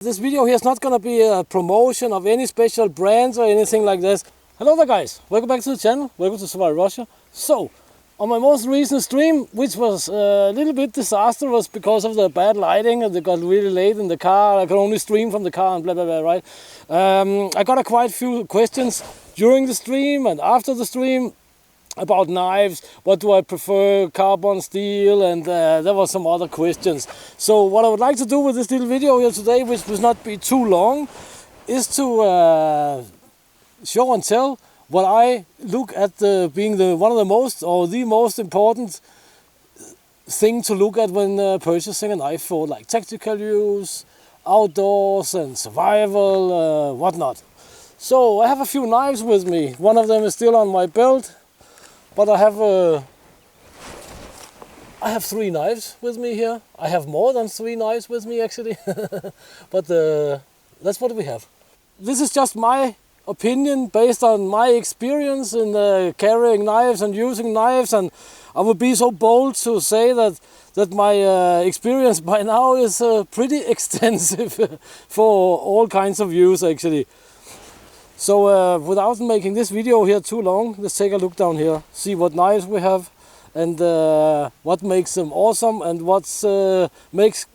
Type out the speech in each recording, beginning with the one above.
This video here is not going to be a promotion of any special brands or anything like this. Hello there guys, welcome back to the channel, welcome to Survival Russia. So, on my most recent stream, which was a little bit disastrous because of the bad lighting and it got really late in the car, I could only stream from the car and blah blah blah, right? I got quite few questions during the stream and after the stream about knives. What do I prefer, carbon, steel, and there were some other questions. So what I would like to do with this little video here today, which will not be too long, is to show and tell what I look at being one of the most or the most important thing to look at when purchasing a knife for like tactical use, outdoors and survival, whatnot. So I have a few knives with me. One of them is still on my belt. But I have 3 knives with me here. I have more than 3 knives with me actually. But that's what we have. This is just my opinion based on my experience in carrying knives and using knives, and I would be so bold to say that my experience by now is pretty extensive for all kinds of use actually. So without making this video here too long, let's take a look down here, see what knives we have and what makes them awesome and what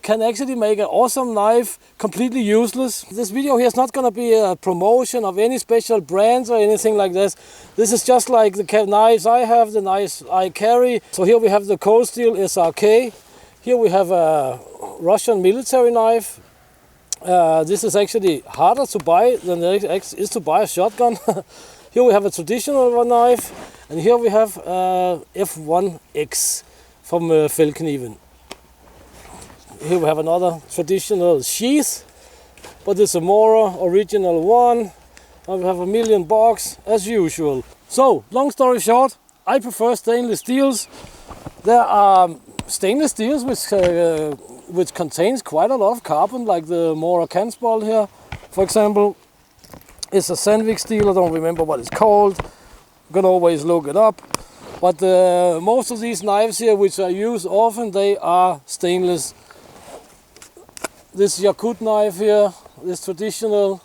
can actually make an awesome knife completely useless. This video here is not going to be a promotion of any special brands or anything like this. This is just like the knives I have, the knives I carry. So here we have the cold steel SRK. Here we have a Russian military knife. This is actually harder to buy than it is to buy a shotgun. Here we have a traditional knife, and here we have F1X from Feldkniven. Here we have another traditional sheath, but it's a Mora original one. And we have a million bucks as usual. So, long story short, I prefer stainless steels. There are stainless steels which contains quite a lot of carbon, like the Mora Kansball here, for example. It's a Sandvik steel, I don't remember what it's called. You can always look it up. But most of these knives here, which I use often, they are stainless. This Yakut knife here, this traditional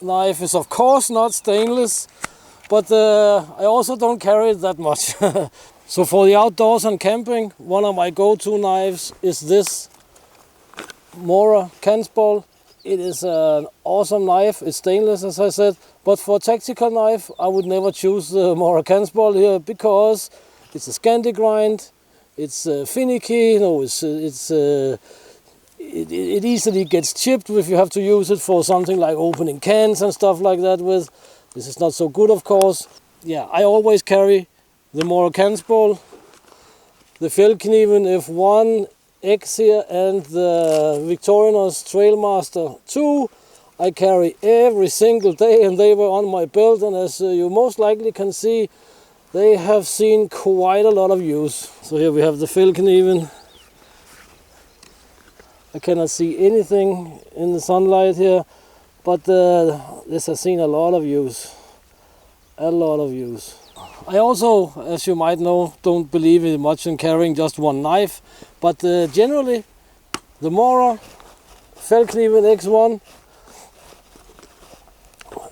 knife, is of course not stainless, but I also don't carry it that much. So for the outdoors and camping, one of my go-to knives is this Mora Kansball. It is an awesome knife. It's stainless, as I said, but for a tactical knife I would never choose the Mora Kansball here because it's a Scandi grind, it's finicky, you know, it easily gets chipped if you have to use it for something like opening cans and stuff like that with. This is not so good, of course. Yeah, I always carry the Mora Kansball, the Feldkniven F1X here, and the Victorinox Trailmaster 2 I carry every single day, and they were on my belt, and as you most likely can see, they have seen quite a lot of use. So here we have the Feldkniven. I cannot see anything in the sunlight here, but this has seen a lot of use. A lot of use. I also, as you might know, don't believe much in carrying just one knife, but generally the Mora Feldkniven X1,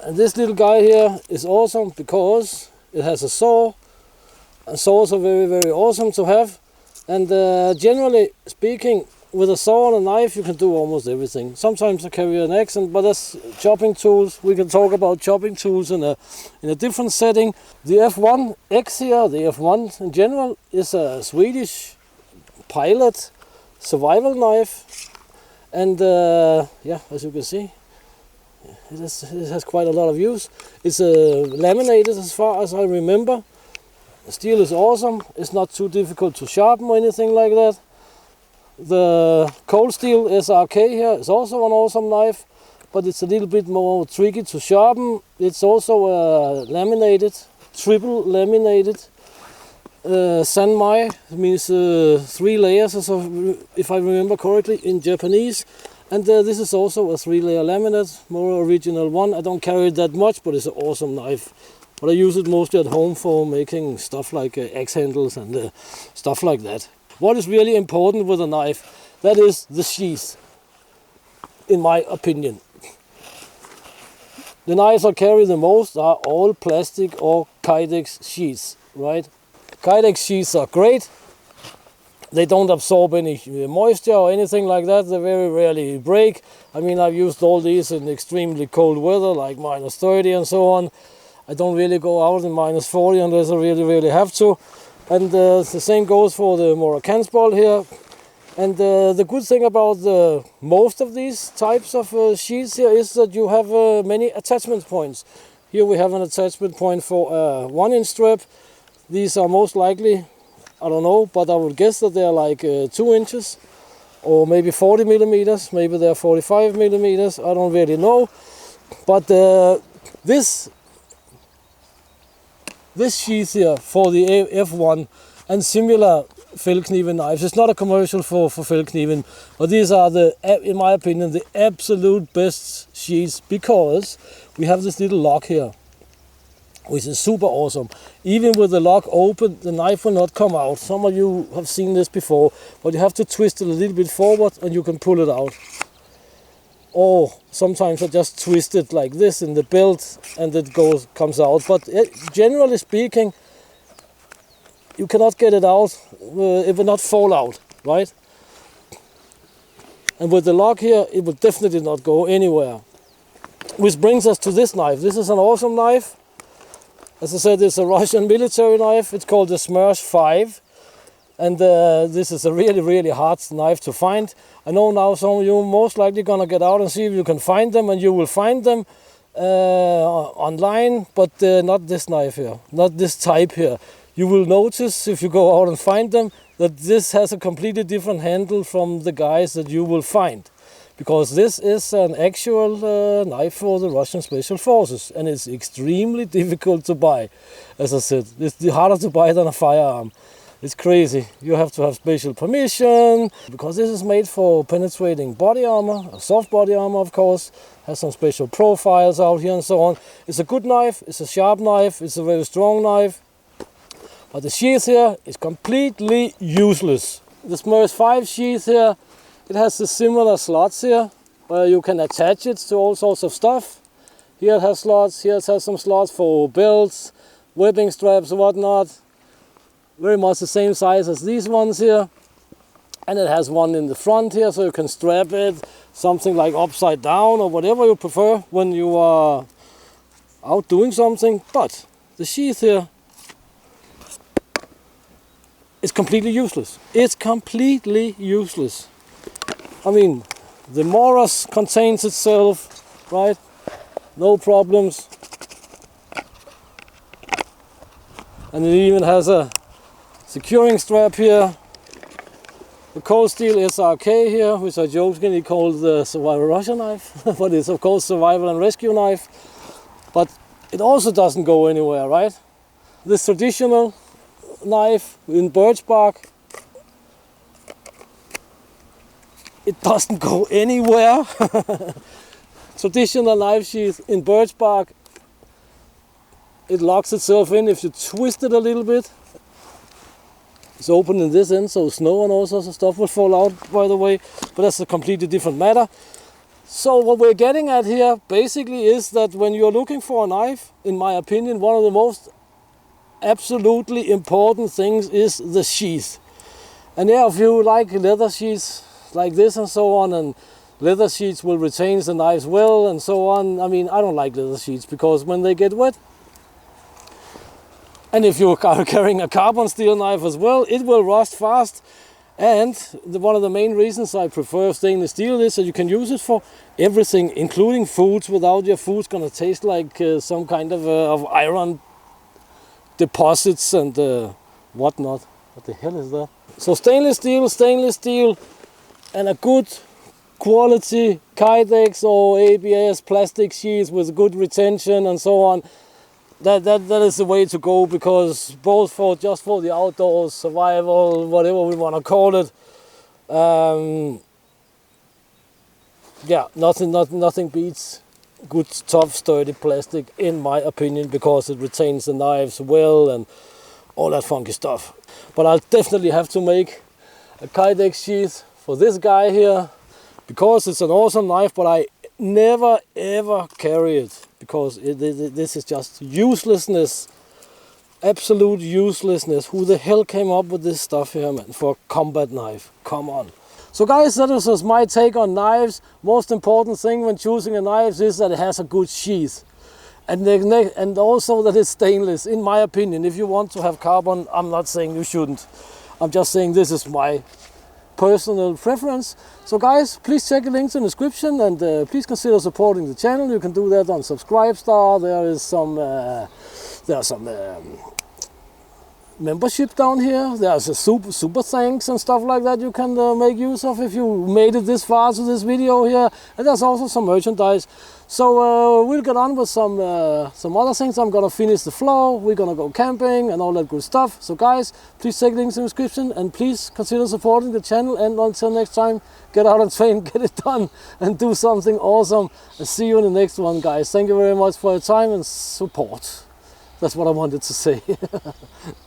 and this little guy here is awesome because it has a saw, and saws are very, very awesome to have, and generally speaking, with a saw and a knife you can do almost everything. Sometimes I carry an axe, but that's chopping tools. We can talk about chopping tools in a different setting. The F1X here, the F1 in general, is a Swedish pilot survival knife, and yeah, as you can see, it has quite a lot of use. It's laminated as far as I remember. The steel is awesome. It's not too difficult to sharpen or anything like that. The cold steel SRK here is also an awesome knife, but it's a little bit more tricky to sharpen. It's also laminated, triple laminated sanmai, means 3 layers, if I remember correctly, in Japanese. And this is also a 3-layer laminate, more original one. I don't carry it that much, but it's an awesome knife. But I use it mostly at home for making stuff like axe handles and stuff like that. What is really important with a knife? That is the sheath. in my opinion. The knives I carry the most are all plastic or Kydex sheaths, right? Kydex sheaths are great. They don't absorb any moisture or anything like that. They very rarely break. I mean, I've used all these in extremely cold weather, like -30 and so on. I don't really go out in -40 unless I really have to. And the same goes for the Moroccan's-ball here. And the good thing about most of these types of sheaths here is that you have many attachment points. Here we have an attachment point for a 1-inch strap. These are most likely, I don't know, but I would guess that they're like 2 inches or maybe 40 millimeters. Maybe they're 45 millimeters. I don't really know. But this sheath here for the F1 and similar fældkniven knives. It's not a commercial for fældkniven, but these are in my opinion, the absolute best sheaths because we have this little lock here, which is super awesome. Even with the lock open, the knife will not come out. Some of you have seen this before, but you have to twist it a little bit forward and you can pull it out. Or sometimes I just twist it like this in the belt and it comes out. But generally speaking, you cannot get it out, it will not fall out, right? And with the lock here, it will definitely not go anywhere. Which brings us to this knife. This is an awesome knife. As I said, it's a Russian military knife. It's called the Smersh 5. And this is a really hard knife to find. I know now some of you are most likely gonna get out and see if you can find them, and you will find them online, but not this knife here, not this type here. You will notice if you go out and find them that this has a completely different handle from the guys that you will find. Because this is an actual knife for the Russian Special Forces, and it's extremely difficult to buy. As I said, it's harder to buy than a firearm. It's crazy. You have to have special permission, because this is made for penetrating body armor, a soft body armor of course, has some special profiles out here and so on. It's a good knife, it's a sharp knife, it's a very strong knife. But the sheath here is completely useless. The Smersh 5 sheath here, it has the similar slots here, where you can attach it to all sorts of stuff. Here it has slots, here it has some slots for belts, webbing straps, whatnot. Very much the same size as these ones here. And it has one in the front here, so you can strap it something like upside down or whatever you prefer when you are out doing something. But the sheath here is completely useless. It's completely useless. I mean, the Morris contains itself, right? No problems. And it even has a securing strap here. The Cold Steel SRK here, which I jokingly call the survival Russian knife, but it's of course survival and rescue knife. But it also doesn't go anywhere, right? This traditional knife in birch bark, it doesn't go anywhere. Traditional knife sheath in birch bark, it locks itself in if you twist it a little bit. It's open in this end, so snow and all sorts of stuff will fall out, by the way, but that's a completely different matter. So what we're getting at here basically is that when you're looking for a knife, in my opinion, one of the most absolutely important things is the sheath. And yeah, if you like leather sheaths like this and so on, and leather sheaths will retain the knives well and so on. I mean, I don't like leather sheaths because when they get wet, and if you're carrying a carbon steel knife as well, it will rust fast. And one of the main reasons I prefer stainless steel is that you can use it for everything, including foods, without your food's gonna taste like some kind of iron deposits and whatnot. What the hell is that? So stainless steel, and a good quality Kydex or ABS plastic sheath with good retention and so on. That is the way to go, because both for the outdoors, survival, whatever we want to call it, yeah, nothing beats good, tough, sturdy plastic, in my opinion, because it retains the knives well and all that funky stuff. But I'll definitely have to make a Kydex sheath for this guy here, because it's an awesome knife, but I never ever carry it because this is just uselessness, absolute uselessness. Who the hell came up with this stuff here, man, for a combat knife? Come on. So guys, that is just my take on knives. Most important thing when choosing a knife is that it has a good sheath. And also that it's stainless, in my opinion. If you want to have carbon, I'm not saying you shouldn't. I'm just saying this is my personal preference. So guys, please check the links in the description, and please consider supporting the channel. You can do that on Subscribestar. There is some membership down here. There's a super thanks and stuff like that you can make use of if you made it this far to this video here. And there's also some merchandise. So we'll get on with some other things. I'm gonna finish the floor, we're gonna go camping and all that good stuff. So guys, please check links in the description, and please consider supporting the channel. And until next time, get out and train, get it done, and do something awesome. And see you in the next one, guys. Thank you very much for your time and support. That's what I wanted to say.